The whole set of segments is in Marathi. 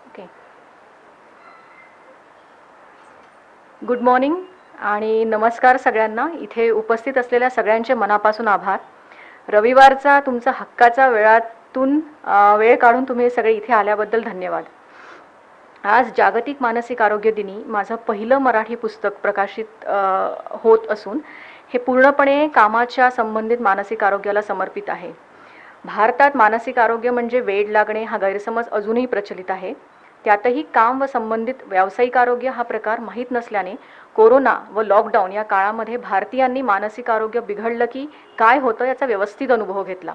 ओके. गुड मॉर्निंग आणि नमस्कार सगळ्यांना. इथे उपस्थित असलेल्या सगळ्यांचे मनापासून आभार. रविवारचा तुमचा हक्काचा वेळातून वेळ काढून तुम्ही सगळे इथे आल्याबद्दल धन्यवाद. आज जागतिक मानसिक आरोग्य दिनी माझं पहिलं मराठी पुस्तक प्रकाशित होत असून हे पूर्णपणे कामाच्या संबंधित मानसिक आरोग्याला समर्पित आहे. भारतात मानसिक आरोग्य म्हणजे वेड लागणे हा गैरसमज अजूनही प्रचलित आहे. त्यातही काम व संबंधित व्यावसायिक आरोग्य हा प्रकार माहीत नसल्याने कोरोना व लॉकडाऊन या काळामध्ये भारतीयांनी मानसिक आरोग्य बिघडलं की काय होतं याचा व्यवस्थित अनुभव घेतला.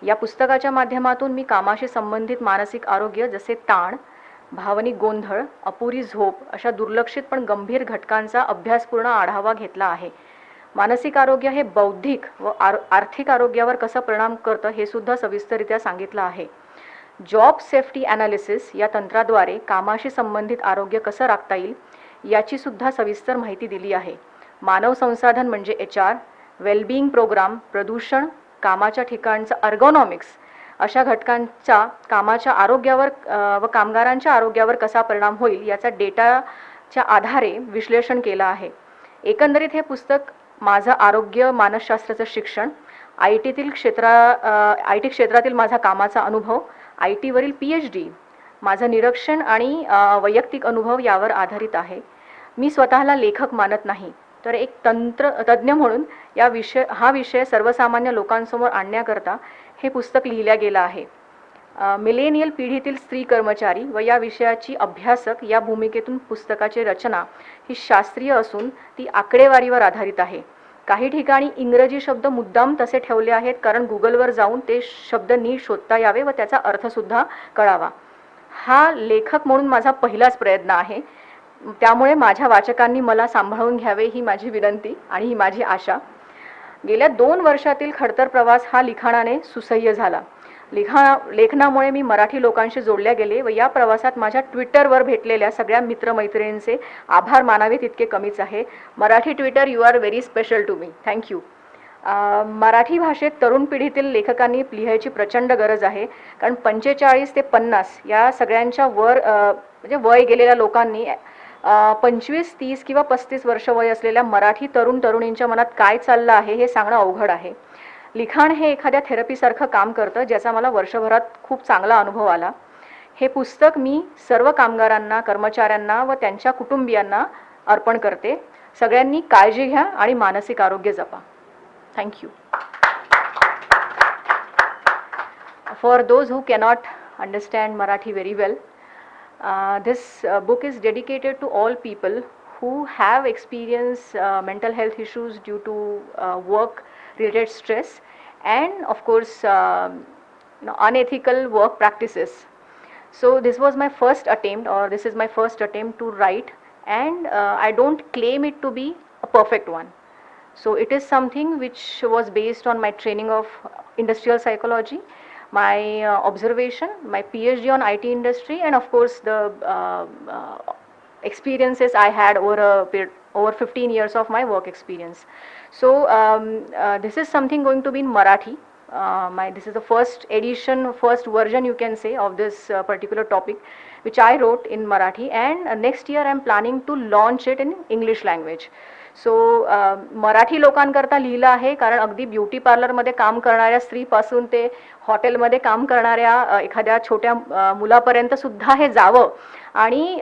या पुस्तकाच्या माध्यमातून मी कामाशी संबंधित मानसिक आरोग्य जसे ताण, भावनिक गोंधळ, अपुरी झोप अशा दुर्लक्षित पण गंभीर घटकांचा अभ्यासपूर्ण आढावा घेतला आहे. मानसिक आरोग्य हे बौद्धिक व आर्थिक आरोग्यावर कसं परिणाम करतं हे सुद्धा सविस्तररित्या सांगितलं आहे. जॉब सेफ्टी ॲनालिसिस या तंत्राद्वारे कामाशी संबंधित आरोग्य कसं राखता येईल याची सुद्धा सविस्तर माहिती दिली आहे. मानव संसाधन म्हणजे HR, वेलबिंग प्रोग्राम, प्रदूषण, कामाच्या ठिकाणचं अर्गोनॉमिक्स अशा घटकांचा कामाच्या आरोग्यावर व कामगारांच्या आरोग्यावर कसा परिणाम होईल याचा डेटाच्या आधारे विश्लेषण केलं आहे. एकंदरीत हे पुस्तक माझं आरोग्य मानसशास्त्राचं शिक्षण, आय टी क्षेत्रातील माझा कामाचा अनुभव, IT वरील PhD, माझं निरीक्षण आणि वैयक्तिक अनुभव यावर आधारित आहे. मी स्वतःला लेखक मानत नाही, तर एक तज्ज्ञ म्हणून हा विषय सर्वसामान्य लोकांसमोर आणण्याकरता हे पुस्तक लिहिलं गेलं आहे. मिलेनियल पिढीतील स्त्री कर्मचारी व या विषयाची अभ्यासक या भूमिकेतून पुस्तकाची रचना ही शास्त्रीय असून ती आकडेवारीवर आधारित आहे. काही ठिकाणी इंग्रजी शब्द मुद्दाम तसे ठेवले आहेत कारण गुगलवर जाऊन ते शब्द नीट शोधता यावे व त्याचा अर्थसुद्धा कळावा. हा लेखक म्हणून माझा पहिलाच प्रयत्न आहे, त्यामुळे माझ्या वाचकांनी मला सांभाळून घ्यावे ही माझी विनंती आणि ही माझी आशा. गेल्या 2 वर्षातील खडतर प्रवास हा लिखाणाने सुसह्य झाला. लेखनामुळे मी मराठी लोकांशी जोडल्या गेले व या प्रवासात माझ्या ट्विटरवर भेटलेल्या सगळ्या मित्रमैत्रिणींचे आभार मानावे तितके कमीच आहे. Marathi Twitter, you are very special to me. Thank you. Marathi भाषेत तरुण पिढीतील लेखकांनी लिहायची प्रचंड गरज आहे, कारण 45 ते 50 या सगळ्यांच्या म्हणजे वय गेलेल्या लोकांनी 25, 30 किंवा 35 वर्ष वय असलेल्या मराठी तरुण तरुणींच्या मनात काय चाललं आहे हे सांगणं अवघड आहे. लिखाण हे एखाद्या थेरपीसारखं काम करतं, ज्याचा मला वर्षभरात खूप चांगला अनुभव आला. हे पुस्तक मी सर्व कामगारांना, कर्मचाऱ्यांना व त्यांच्या कुटुंबियांना अर्पण करते. सगळ्यांनी काळजी घ्या आणि मानसिक आरोग्य जपा. Thank you. For those who cannot understand Marathi very well, this book is dedicated to all people who have experienced mental health issues due to work-related stress and, of course, unethical work practices. So this was my first attempt, or this is my first attempt to write, and I don't claim it to be a perfect one. So it is something which was based on my training of industrial psychology, my observation, my PhD on IT industry, and of course the experiences I had over 15 years of my work experience. So this is something going to be in Marathi. This is the first edition, first version you can say of this particular topic, which I wrote in Marathi, and next year I am planning to launch it in English language. So Marathi लोकांकरता लिहिलं आहे, कारण अगदी ब्युटी पार्लरमध्ये काम करणाऱ्या स्त्रीपासून ते हॉटेलमध्ये काम करणाऱ्या एखाद्या छोट्या मुलापर्यंत सुद्धा हे जावं आणि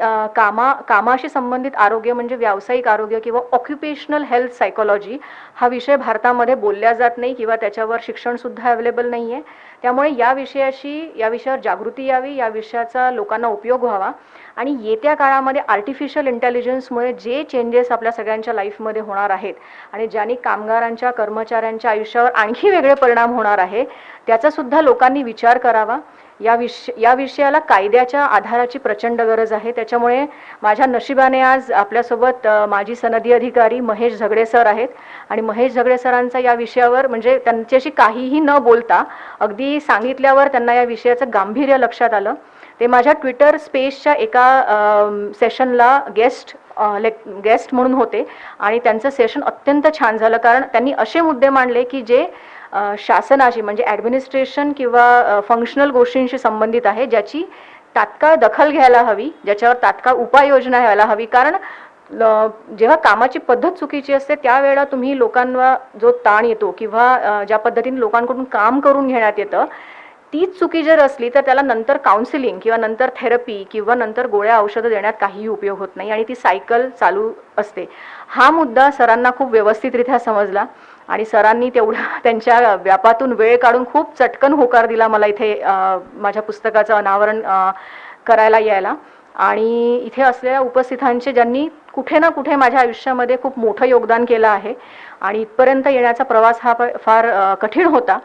कामाशी संबंधित आरोग्य म्हणजे व्यावसायिक आरोग्य किंवा ऑक्युपेशनल हेल्थ सायकोलॉजी हा विषय भारतामध्ये बोलल्या जात नाही किंवा त्याच्यावर शिक्षणसुद्धा अवेलेबल नाही आहे. त्यामुळे या विषयावर जागृती यावी, या विषयाचा लोकांना उपयोग व्हावा आणि येत्या काळामध्ये आर्टिफिशियल इंटेलिजन्समुळे जे चेंजेस आपल्या सगळ्यांच्या लाईफमध्ये होणार आहेत आणि ज्यांनी कामगारांच्या, कर्मचाऱ्यांच्या आयुष्यावर आणखी वेगळे परिणाम होणार आहे त्याचासुद्धा लोकांनी विचार करावा. या विषयाला कायद्याच्या आधाराची प्रचंड गरज आहे. त्याच्यामुळे माझ्या नशिबाने आज आपल्यासोबत माजी सनदी अधिकारी महेश झगडे सर आहेत आणि महेश झगडे सरांचा या विषयावर म्हणजे त्यांच्याशी काहीही न बोलता अगदी सांगितल्यावर त्यांना या विषयाचं गांभीर्य लक्षात आलं. ते माझ्या ट्विटर स्पेसच्या एका सेशनला गेस्ट म्हणून होते आणि त्यांचं सेशन अत्यंत छान झालं, कारण त्यांनी असे मुद्दे मांडले की जे शासनाशी म्हणजे ॲडमिनिस्ट्रेशन किंवा फंक्शनल गोष्टींशी संबंधित आहे, ज्याची तात्काळ दखल घ्यायला हवी, ज्याच्यावर तात्काळ उपाययोजना व्हायला हवी. कारण जेव्हा कामाची पद्धत चुकीची असते त्यावेळेला तुम्ही लोकांना जो ताण येतो किंवा ज्या पद्धतीने लोकांकडून काम करून घेण्यात येतं तीच चुकी जर असली तर त्याला नंतर काउन्सिलिंग किंवा नंतर थेरपी किंवा नंतर गोळ्या औषधं देण्यात काहीही उपयोग होत नाही आणि ती सायकल चालू असते. हा मुद्दा सरांना खूप व्यवस्थितरित्या समजला आणि सरांनी तेवढा त्यांच्या व्यापातून वेळ काढून खूप चटकन होकार दिला मला इथे माझ्या पुस्तकाचं अनावरण करायला यायला. आणि इथे असलेल्या उपस्थितांचे ज्यांनी कुठे ना कुठे माझ्या आयुष्यामध्ये खूप मोठं योगदान केलं आहे आणि इथपर्यंत येण्याचा प्रवास हा फार कठीण होता.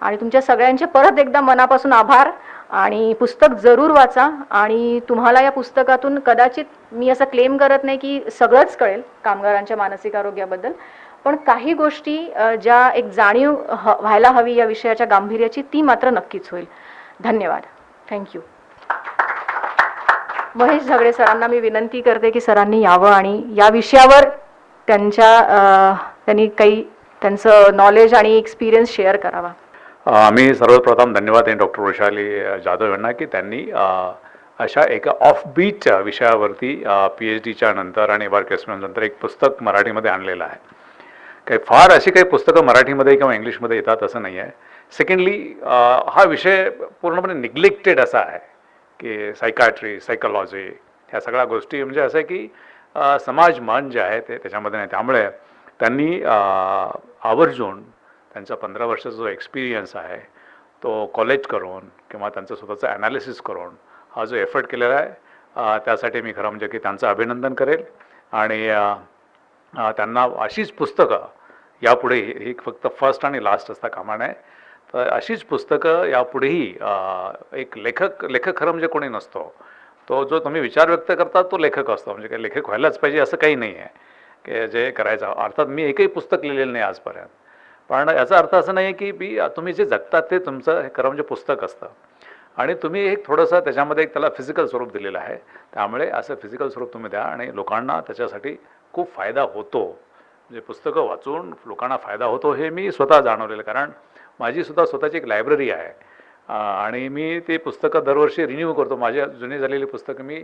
आणि तुमच्या सगळ्यांचे परत एकदा मनापासून आभार. आणि पुस्तक जरूर वाचा. आणि तुम्हाला या पुस्तकातून कदाचित मी असं क्लेम करत नाही की सगळंच कळेल कामगारांच्या मानसिक आरोग्याबद्दल, पण काही गोष्टी ज्या एक जाणीव व्हायला हवी या विषयाच्या गांभीर्याची ती मात्र नक्कीच होईल. धन्यवाद. थँक्यू. महेश झगडे सरांना मी विनंती करते की सरांनी यावं आणि या विषयावर त्यांनी काही त्यांचं नॉलेज आणि एक्सपिरियन्स शेअर करावा. मी सर्वप्रथम धन्यवाद देईन डॉक्टर वैशाली जाधव यांना की त्यांनी अशा एका ऑफबीट विषयावरती PhDच्या नंतर आणि वर्क एक्सपिरियन्स नंतर एक पुस्तक मराठीमध्ये आणलेलं आहे. काही फार अशी काही पुस्तकं मराठीमध्ये किंवा इंग्लिशमध्ये येतात असं नाही आहे. सेकंडली हा विषय पूर्णपणे निग्लेक्टेड असा आहे की सायकायट्री, सायकोलॉजी ह्या सगळ्या गोष्टी म्हणजे असं आहे की समाज मन जे आहे ते त्याच्यामध्ये नाही. त्यामुळे त्यांनी आवर्जून त्यांचा 15 वर्षाचा जो एक्सपिरियन्स आहे तो कॉलेज करून किंवा त्यांचं स्वतःचं ॲनालिसिस करून हा जो एफर्ट केलेला आहे त्यासाठी मी खरं म्हणजे की त्यांचं अभिनंदन करेल. आणि त्यांना अशीच पुस्तकं यापुढे ही फक्त फर्स्ट आणि लास्ट असता कामा नये, तर अशीच पुस्तकं यापुढेही एक लेखक खरं म्हणजे कोणी नसतो. तो जो तुम्ही विचार व्यक्त करता तो लेखक असतो. म्हणजे काही लेखक व्हायलाच पाहिजे असं काही नाही आहे की जे करायचं. अर्थात मी एकही पुस्तक लिहिलेलं नाही आजपर्यंत, पण याचा अर्थ असं नाही की तुम्ही जे जगतात ते तुमचं हे खरं म्हणजे पुस्तक असतं आणि तुम्ही एक थोडंसं त्याच्यामध्ये एक त्याला फिजिकल स्वरूप दिलेलं आहे. त्यामुळे असं फिजिकल स्वरूप तुम्ही द्या आणि लोकांना त्याच्यासाठी खूप फायदा होतो. म्हणजे पुस्तकं वाचून लोकांना फायदा होतो हे मी स्वतः जाणवलेलं. कारण माझी स्वतःची एक लायब्ररी आहे आणि मी ते पुस्तकं दरवर्षी रिन्यू करतो. माझी जुनी झालेली पुस्तकं मी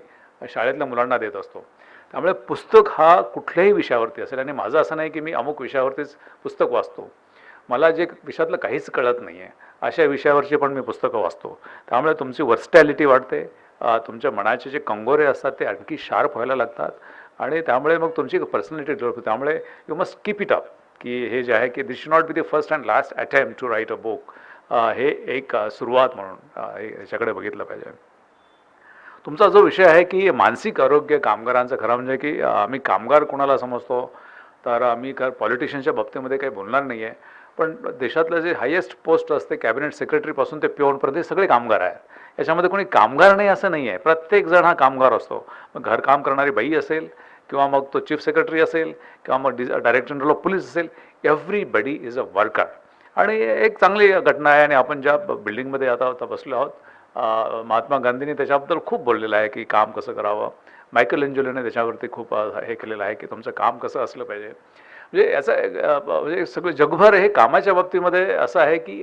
शाळेतल्या मुलांना देत असतो. त्यामुळे पुस्तक हा कुठल्याही विषयावरती असेल, आणि माझं असं नाही की मी अमुक विषयावरतीच पुस्तक वाचतो. मला जे विषयातलं काहीच कळत नाही आहे अशा विषयावरची पण मी पुस्तकं वाचतो. त्यामुळे तुमची वर्सटॅलिटी वाढते, तुमच्या मनाचे जे कंगोरे असतात ते आणखी शार्प व्हायला लागतात आणि त्यामुळे मग तुमची पर्सनॅलिटी डेव्हलप होते. त्यामुळे you must keep it up की हे जे आहे की this should not be the first and last attempt to write a book. हे एक सुरुवात म्हणून ह्याच्याकडे बघितलं पाहिजे. तुमचा जो विषय आहे की मानसिक आरोग्य कामगारांचं, खरं म्हणजे की आम्ही कामगार कोणाला समजतो तर आम्ही पॉलिटिशियनच्या बाबतीमध्ये काही बोलणार नाही आहे, पण देशातलं जे हायेस्ट पोस्ट असते कॅबिनेट सेक्रेटरीपासून ते पिओनपर्यंत सगळे कामगार आहेत. याच्यामध्ये कोणी कामगार नाही असं नाही आहे. प्रत्येकजण हा कामगार असतो. मग घरकाम करणारी बाई असेल किंवा मग तो चीफ सेक्रेटरी असेल किंवा मग डायरेक्टर जनरल ऑफ पोलीस असेल, एव्हरीबडी इज अ वर्कर. आणि एक चांगली घटना आहे. आणि आपण ज्या बिल्डिंगमध्ये आता बसलो आहोत, महात्मा गांधींनी त्याच्याबद्दल खूप बोललेलं आहे की काम कसं करावं. मायकल एंजेलोने त्याच्यावरती खूप हे केलेलं आहे की तुमचं काम कसं असलं पाहिजे. म्हणजे याचं म्हणजे सगळं जगभर हे कामाच्या बाबतीमध्ये असं आहे की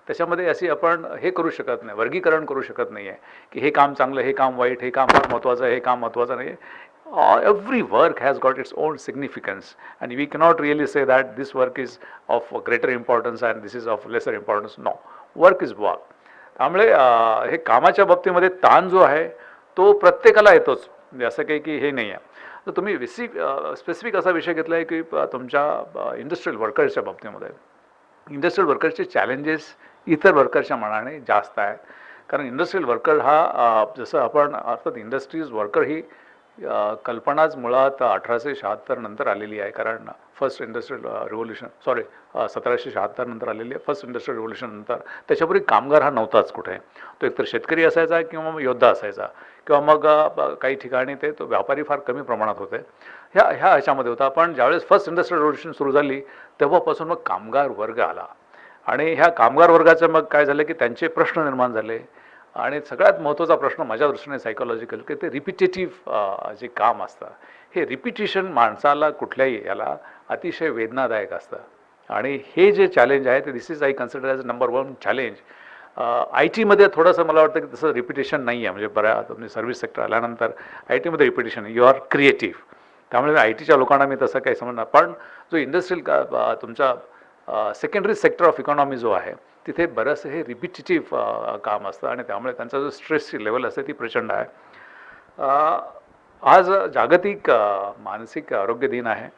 त्याच्यामध्ये अशी आपण हे करू शकत नाही, वर्गीकरण करू शकत नाही आहे की हे काम चांगलं, हे काम वाईट, हे काम फार महत्त्वाचं, हे काम महत्त्वाचं नाही आहे. Every work has got its own significance and we cannot really say that this work is of greater importance and this is of lesser importance. No, work is work. त्यामुळे हे कामाच्या बाबतीमध्ये ताण जो आहे तो प्रत्येकाला येतोच. म्हणजे असं काही की हे नाही आहे. तर तुम्ही स्पेसिफिक असा विषय घेतला आहे की तुमच्या इंडस्ट्रियल वर्कर्सच्या बाबतीमध्ये. इंडस्ट्रियल वर्कर्सचे चॅलेंजेस इतर वर्कर्सच्या मानाने जास्त आहेत. कारण इंडस्ट्रियल वर्कर हा जसं आपण अर्थात इंडस्ट्रीज वर्कर ही कल्पनाच मुळात 1876 नंतर आलेली आहे. कारण फर्स्ट इंडस्ट्रियल रिव्होल्युशन 1776 नंतर आलेली आहे. फर्स्ट इंडस्ट्रियल रिव्होल्युशन नंतर त्याच्यापूर्वी कामगार हा नव्हताच कुठे. तो एकतर शेतकरी असायचा किंवा मग योद्धा असायचा किंवा मग काही ठिकाणी तो व्यापारी फार कमी प्रमाणात होते. ह्या ह्याच्यामध्ये होता. पण ज्यावेळेस फर्स्ट इंडस्ट्रियल रिव्होल्युशन सुरू झाली तेव्हापासून मग कामगार वर्ग आला आणि ह्या कामगार वर्गाचं मग काय झालं की त्यांचे प्रश्न निर्माण झाले. आणि सगळ्यात महत्त्वाचा प्रश्न माझ्या दृष्टीने सायकोलॉजिकल की ते रिपिटेटिव्ह जे काम असतं, हे रिपिटिशन माणसाला कुठल्याही याला अतिशय वेदनादायक असतं. आणि हे जे चॅलेंज आहे ते this is I consider as number 1 challenge. आय टीमध्ये थोडंसं मला वाटतं की तसं रिपिटेशन नाही आहे, म्हणजे बऱ्याच तुम्ही सर्व्हिस सेक्टर आल्यानंतर आय टीमध्ये रिपिटेशन यू आर क्रिएटिव्ह, त्यामुळे आय टीच्या लोकांना मी तसं काही समजणार. पण जो इंडस्ट्रियल तुमचा सेकंडरी सेक्टर ऑफ इकॉनॉमी जो आहे तिथे बरंचसं हे रिपिटेटिव्ह काम असतं आणि त्यामुळे त्यांचा जो स्ट्रेसची लेवल असते ती प्रचंड आहे. आज जागतिक मानसिक आरोग्य दिन आहे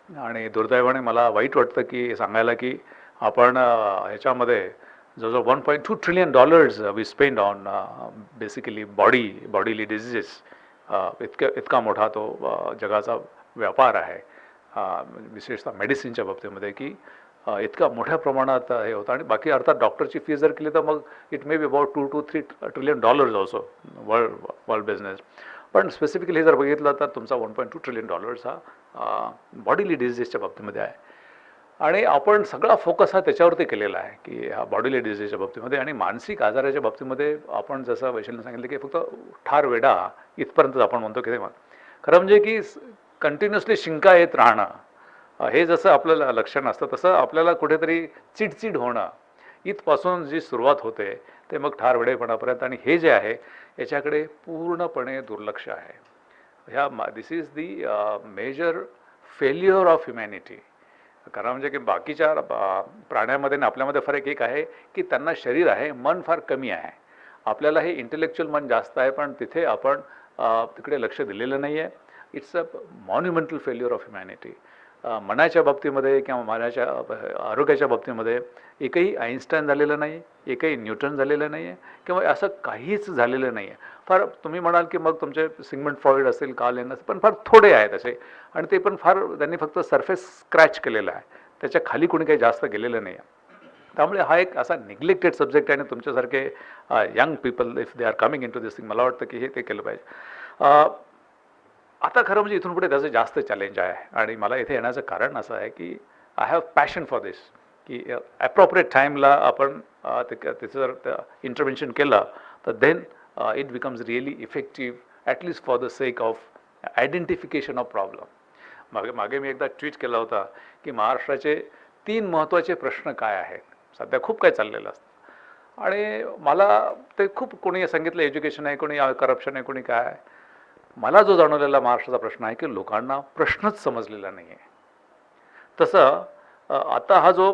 आणि दुर्दैवाने मला वाईट वाटतं की सांगायला की आपण ह्याच्यामध्ये जवळजवळ $1.2 trillion we spend on basically bodily diseases. इतका मोठा तो जगाचा व्यापार आहे, विशेषतः मेडिसिनच्या बाबतीमध्ये, की इतका मोठ्या प्रमाणात हे होतं. आणि बाकी अर्थात डॉक्टरची फी जर केली तर मग it may be about $2 to $3 trillion also world business. पण स्पेसिफिकली हे जर बघितलं तर तुमचा $1.2 ट्रिलियन हा बॉडीली डिझिजेसच्या बाबतीमध्ये आहे. आणि आपण सगळा फोकस हा त्याच्यावरती केलेला आहे की ह्या बॉडीली डिझिजच्या बाबतीमध्ये. आणि मानसिक आजाराच्या बाबतीमध्ये आपण जसं वैशालीने सांगितलं की फक्त ठार वेडा इथपर्यंतच आपण म्हणतो की तेव्हा खरं म्हणजे की कंटिन्युअसली शिंका येत राहणं, हे जसं आपल्याला लक्षण असतं तसं आपल्याला कुठेतरी चिडचिड होणं इथपासून जी सुरुवात होते ते मग ठार वेडेपणापर्यंत. आणि हे जे आहे याच्याकडे पूर्णपणे दुर्लक्ष आहे. This is the major failure of humanity. कारण म्हणजे की बाकीच्या प्राण्यामध्ये आणि आपल्यामध्ये फरक एक आहे की त्यांना शरीर आहे, मन फार कमी आहे. आपल्याला हे इंटेलेक्च्युअल मन जास्त आहे, पण तिथे आपण तिकडे लक्ष दिलेलं नाही आहे. It's a monumental failure of humanity. मनाच्या बाबतीमध्ये किंवा मनाच्या आरोग्याच्या बाबतीमध्ये एकही आईन्स्टाईन झालेलं नाही, एकही न्यूटन झालेलं नाही आहे किंवा असं काहीच झालेलं नाही आहे. फार तुम्ही म्हणाल की मग तुमचे सिग्मंड फ्रॉइड असेल, कार्ल यंग असेल, पण फार थोडे आहेत असे. आणि ते पण फार त्यांनी फक्त सरफेस स्क्रॅच केलेला आहे, त्याच्या खाली कोणी काही जास्त गेलेलं नाही आहे. त्यामुळे हा एक असा निग्लेक्टेड सब्जेक्ट आहे. आणि तुमच्यासारखे young people if they are coming into this thing, मला वाटतं की हे ते केलं पाहिजे. आता खरं म्हणजे इथून पुढे त्याचं जास्त चॅलेंज आहे. आणि मला इथे येण्याचं कारण असं आहे की I have passion for this, की ॲप्रोप्रिएट टाईमला आपण त्याचं जर इंटरव्हेन्शन केलं तर then it becomes really effective, at least for the sake of identification of problem. मागे मी एकदा ट्विट केला होता की महाराष्ट्राचे 3 महत्त्वाचे प्रश्न काय आहेत. सध्या खूप काय चाललेलं असतं आणि मला ते खूप कोणी सांगितलं एज्युकेशन आहे, कोणी करप्शन आहे, कोणी काय आहे. मला जो जाणवलेला महाराष्ट्राचा प्रश्न आहे की लोकांना प्रश्नच समजलेला नाही आहे. तसं आता हा जो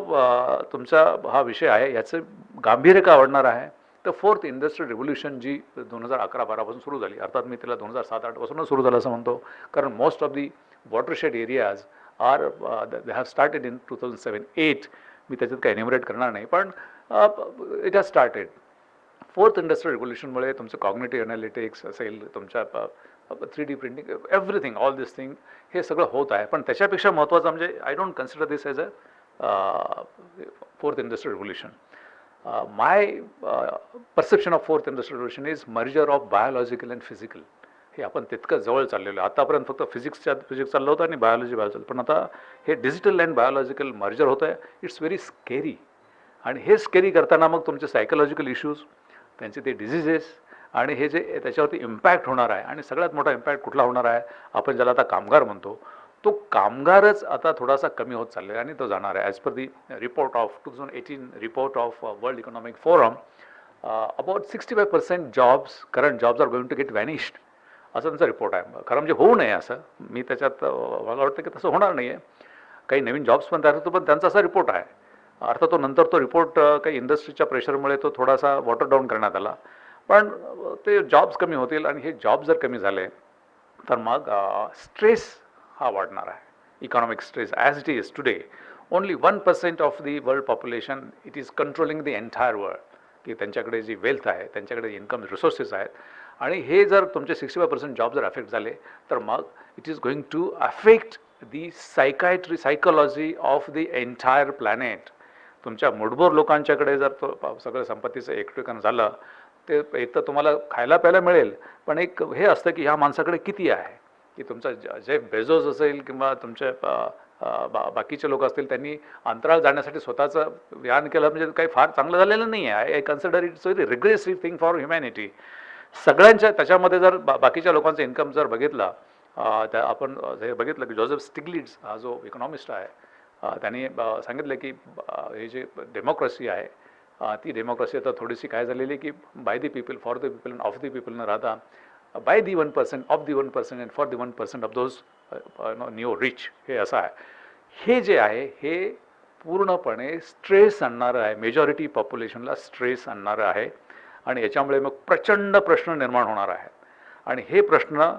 तुमचा हा विषय आहे याचं गांभीर्य का वाढणार आहे तर फोर्थ इंडस्ट्रियल रिव्होल्युशन जी 2011-12 सुरू झाली, अर्थात मी तिला 2007-8 पासूनच सुरू झालं असं म्हणतो, कारण most of the watershed areas are they have started in 2007-8. मी त्याच्यात काही एन्युमरेट करणार नाही, पण it has started. Fourth industrial रिव्होल्युशनमुळे तुमचं कॉग्निटिव्ह ॲनालिटिक्स असेल, तुमच्या 3D printing, everything, all this thing, हे सगळं होत आहे. पण त्याच्यापेक्षा महत्त्वाचं म्हणजे I don't consider this as a fourth industrial revolution. My perception of fourth industrial revolution is merger of biological and physical. हे आपण तितकं जवळ चाललेलं आहे. आतापर्यंत फक्त फिजिक्स चाललं होतं आणि बायोलॉजी चाललं, पण आता हे डिजिटल अँड बायोलॉजिकल मर्जर होतं आहे. It's very scary. आणि हे स्केरी करताना मग तुमचे सायकोलॉजिकल इश्यूज, त्यांचे ते डिझिजेस आणि हे जे त्याच्यावरती इम्पॅक्ट होणार आहे. आणि सगळ्यात मोठा इम्पॅक्ट कुठला होणार आहे, आपण ज्याला आता कामगार म्हणतो, तो कामगारच आता थोडासा कमी होत चाललेला आहे आणि तो जाणार आहे. As per the report of 2018 report of world economic forum, about 65% jobs, current jobs are going to get vanished, असं त्यांचा रिपोर्ट आहे. खरं म्हणजे होऊ नये असं, मी त्याच्यात मला वाटतं की तसं होणार नाही आहे. काही नवीन जॉब्स पण तयार होतो, पण त्यांचा असा रिपोर्ट आहे. अर्थात तो नंतर तो रिपोर्ट काही इंडस्ट्रीच्या प्रेशरमुळे तो थोडासा वॉटर डाऊन करण्यात आला. पण ते जॉब्स कमी होतील आणि हे जॉब जर कमी झाले तर मग स्ट्रेस हा वाढणार आहे. Economic stress as it is today, only 1% of the world population it is controlling the entire world, की त्यांच्याकडे जी वेल्थ आहे, त्यांच्याकडे इन्कम रिसोर्सेस आहेत. आणि हे जर तुमचे 65% जॉब जर अफेक्ट झाले तर मग it is going to affect the psychology of the entire planet. तुमच्या मुठभर लोकांच्याकडे जर तो सगळं संपत्तीचं एकत्रीकरण झालं, ते एक तर तुम्हाला खायला प्यायला मिळेल, पण एक हे असतं की ह्या माणसाकडे किती आहे. की तुमचा जे बेझोस असेल किंवा तुमचे बाकीचे लोक असतील, त्यांनी अंतराळ जाण्यासाठी स्वतःचं व्यान केलं, म्हणजे काही फार चांगलं झालेलं नाही आहे. I consider it's very regressive thing for humanity. सगळ्यांच्या त्याच्यामध्ये जर बाकीच्या लोकांचा इन्कम जर बघितला, त्या आपण हे बघितलं की जोसेफ स्टिग्लिट्झ हा जो इकॉनॉमिस्ट आहे, त्यांनी सांगितलं की हे जे डेमोक्रेसी आहे ती डेमोक्रेसी आता थोडीशी काय झालेली की by the people for the people and of the people न राहता by the 1% of the 1% and for the 1% of those new rich हे असं आहे. हे जे आहे हे पूर्णपणे स्ट्रेस आणणारं आहे, मेजॉरिटी पॉप्युलेशनला स्ट्रेस आणणारं आहे आणि याच्यामुळे मग प्रचंड प्रश्न निर्माण होणार आहेत. आणि हे प्रश्न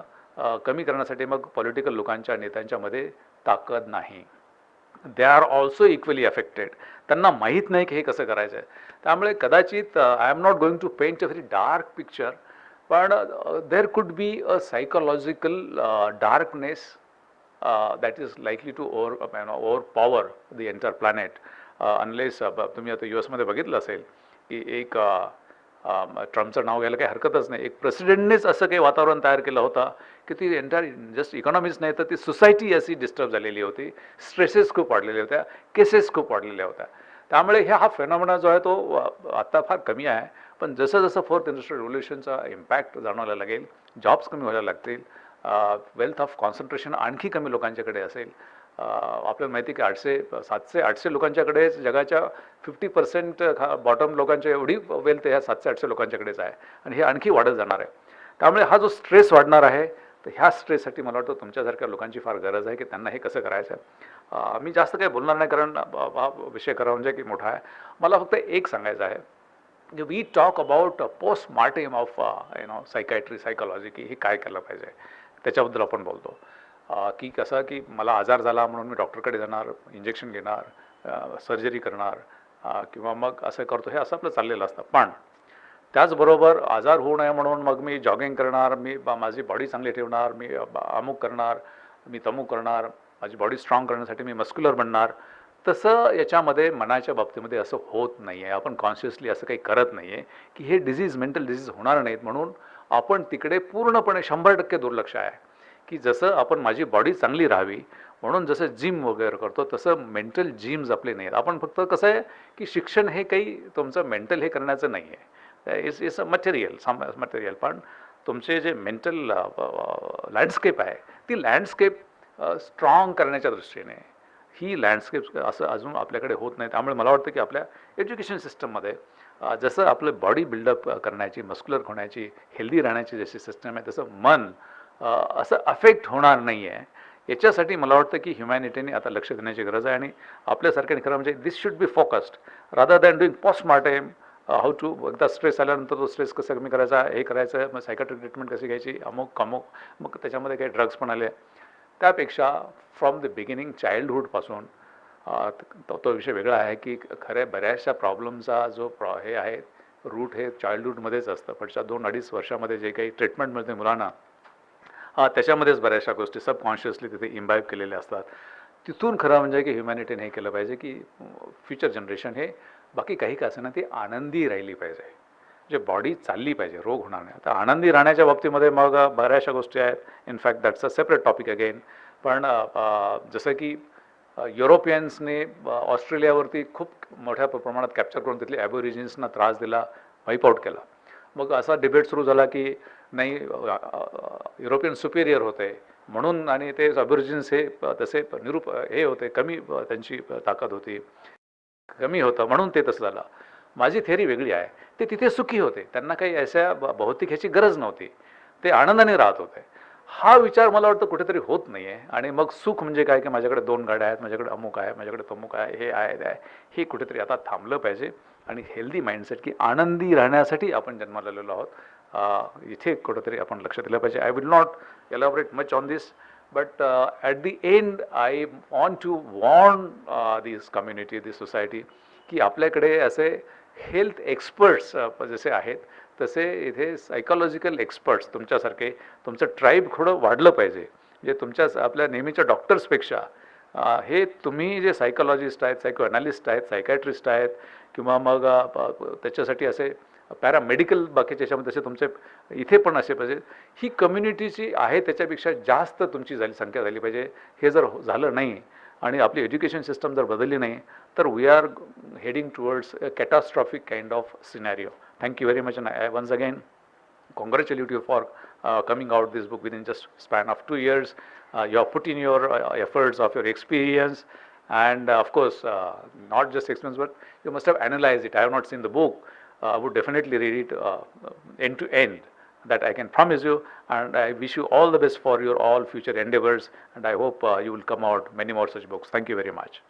कमी करण्यासाठी मग पॉलिटिकल लोकांच्या नेत्यांच्यामध्ये ताकद नाही. They are also equally affected. त्यांना माहीत नाही की हे कसं करायचं आहे. त्यामुळे कदाचित I am not going to paint a very dark picture, पण there could be a psychological darkness that is likely to overpower the entire planet unless तुम्ही आता US मध्ये बघितलं असेल की एक ट्रम्पचं नाव घ्यायला काही हरकतच नाही, एक प्रेसिडेंटनेच असं काही वातावरण तयार केलं होतं की ती एंटायर जस्ट इकॉनॉमीच नाही तर ती सोसायटी अशी डिस्टर्ब झालेली होती, स्ट्रेसेस खूप वाढलेल्या होत्या, केसेस खूप वाढलेल्या होत्या. त्यामुळे हा फेनॉमेना जो आहे तो आत्ता फार कमी आहे, पण जसं जसं फोर्थ इंडस्ट्रियल रिव्होल्युशनचा इम्पॅक्ट जाणवायला लागेल, जॉब्स कमी व्हायला लागतील, वेल्थ ऑफ कॉन्सन्ट्रेशन आणखी कमी लोकांच्याकडे असेल. आपल्याला माहिती आहे की 700-800 लोकांच्याकडे जगाच्या 50% बॉटम लोकांच्या एवढी वेल्थ ह्या 700-800 लोकांच्याकडेच आहे आणि हे आणखी वाढत जाणार आहे. त्यामुळे हा जो स्ट्रेस वाढणार आहे तर ह्या स्ट्रेससाठी मला वाटतं तुमच्यासारख्या लोकांची फार गरज आहे की त्यांना हे कसं करायचं आहे. मी जास्त काही बोलणार नाही कारण हा विषय खरा म्हणजे की मोठा आहे. मला फक्त एक सांगायचं आहे की we talk about postmortem of psychiatry psychology की हे काय केलं पाहिजे त्याच्याबद्दल आपण बोलतो. की कसं की मला आजार झाला म्हणून मी डॉक्टरकडे जाणार, इंजेक्शन घेणार, सर्जरी करणार किंवा मग असं करतो, हे असं आपलं चाललेलं असतं. पण त्याचबरोबर आजार होऊ नये म्हणून मग मी जॉगिंग करणार, मी माझी बॉडी चांगली ठेवणार, मी अमुक करणार, मी तमुक करणार, माझी बॉडी स्ट्रॉंग करण्यासाठी मी मस्क्युलर बनणार. तसं याच्यामध्ये मनाच्या बाबतीमध्ये असं होत नाही आहे. आपण कॉन्शियसली असं काही करत नाही आहे की हे डिझीज मेंटल डिझीज होणार नाहीत म्हणून आपण तिकडे पूर्णपणे 100% दुर्लक्ष आहे. की जसं आपण माझी बॉडी चांगली राहावी म्हणून जसं जिम वगैरे करतो तसं मेंटल जिम्स आपले नाही आहेत. आपण फक्त कसं आहे की शिक्षण हे काही तुमचं मेंटल हे करण्याचं नाही आहे, इज अ मटेरियल. पण तुमचे जे मेंटल लँडस्केप आहे ती लँडस्केप स्ट्रॉंग करण्याच्या दृष्टीने ही लँडस्केप असं अजून आपल्याकडे होत नाही. त्यामुळे मला वाटतं की आपल्या एज्युकेशन सिस्टममध्ये जसं आपलं बॉडी बिल्डअप करण्याची, मस्क्युलर होण्याची, हेल्दी राहण्याची जशी सिस्टम आहे तसं मन असं अफेक्ट होणार नाही आहे. याच्यासाठी मला वाटतं की ह्युमॅनिटीने आता लक्ष देण्याची गरज आहे आणि आपल्यासारख्याने खरं म्हणजे this should be focused rather than doing postmortem how to. एकदा स्ट्रेस आल्यानंतर तो स्ट्रेस कसं कमी करायचा, हे करायचं, मग सायकाट्रिक ट्रीटमेंट कशी घ्यायची, अमुक मग त्याच्यामध्ये काही ड्रग्स पण आले. त्यापेक्षा फ्रॉम द बिगिनिंग चाइल्डहूडपासून तो विषय वेगळा आहे की खऱ्या बऱ्याचशा प्रॉब्लेमचा जो हे आहे रूट हे चाइल्डहूडमध्येच असतं. पुढच्या 2-2.5 वर्षामध्ये जे काही ट्रीटमेंट मिळते मुलांना त्याच्यामध्येच बऱ्याचशा गोष्टी सबकॉन्शियसली तिथे इम्बाईब केलेल्या असतात. तिथून खरं म्हणजे की ह्युमॅनिटीने हे केलं पाहिजे की फ्युचर जनरेशन हे बाकी काही का असेना ती आनंदी राहिली पाहिजे, जे बॉडी चालली पाहिजे, रोग होणार नाही. आता आनंदी राहण्याच्या बाबतीमध्ये मग बऱ्याचशा गोष्टी आहेत. In fact that's a separate topic again. पण जसं की युरोपियन्सने ऑस्ट्रेलियावरती खूप मोठ्या प्रमाणात कॅप्चर करून तिथले ॲबोरिजिन्सना त्रास दिला, वाईप आउट केला. मग असा डिबेट सुरू झाला की नाही युरोपियन सुपेरियर होते म्हणून आणि ते ॲबोरिजिन्स हे तसे हे होते, कमी त्यांची ताकद होती, कमी होतं म्हणून ते तसं झालं. माझी थेअरी वेगळी आहे. ते तिथे सुखी होते, त्यांना काही अशा भौतिक ह्याची गरज नव्हती, ते आनंदाने राहत होते. हा विचार मला वाटतं कुठेतरी होत नाही आहे. आणि मग सुख म्हणजे काय की माझ्याकडे 2 गाड्या आहेत, माझ्याकडे अमुक आहे, माझ्याकडे तमुक आहे, हे आहे ते आहे, हे कुठेतरी आता थांबलं पाहिजे. आणि हेल्दी माइंडसेट की आनंदी राहण्यासाठी आपण जन्माला आलेलो आहोत, इथे कुठेतरी आपण लक्ष दिलं पाहिजे. I will not elaborate much on this, but at the end I want to warn this community, this society की आपल्याकडे असे हेल्थ एक्सपर्ट्स जसे आहेत तसे इथे सायकोलॉजिकल एक्सपर्ट्स तुमच्यासारखे, तुमचं ट्राईब थोडं वाढलं पाहिजे. म्हणजे तुमच्या आपल्या नेहमीच्या डॉक्टर्सपेक्षा हे तुम्ही जे सायकोलॉजिस्ट आहेत, सायको ॲनालिस्ट आहेत, सायकॅट्रिस्ट आहेत किंवा मग त्याच्यासाठी असे पॅरामेडिकल बाकीच्या याच्यामध्ये तसे तुमचे इथे पण असे पाहिजे. ही कम्युनिटीची आहे त्याच्यापेक्षा जास्त तुमची संख्या झाली पाहिजे. हे जर झालं नाही आणि आपली एज्युकेशन सिस्टम जर बदलली नाही तर we are heading towards a catastrophic kind of scenario. Thank you very much, and I once again congratulate you for coming out this book within just span of 2 years. You have put in your efforts of your experience And of course, not just experiments, but you must have analyzed it. I have not seen the book. I would definitely read it end to end. That I can promise you, and I wish you all the best for your all future endeavors. And I hope you will come out many more such books. Thank you very much.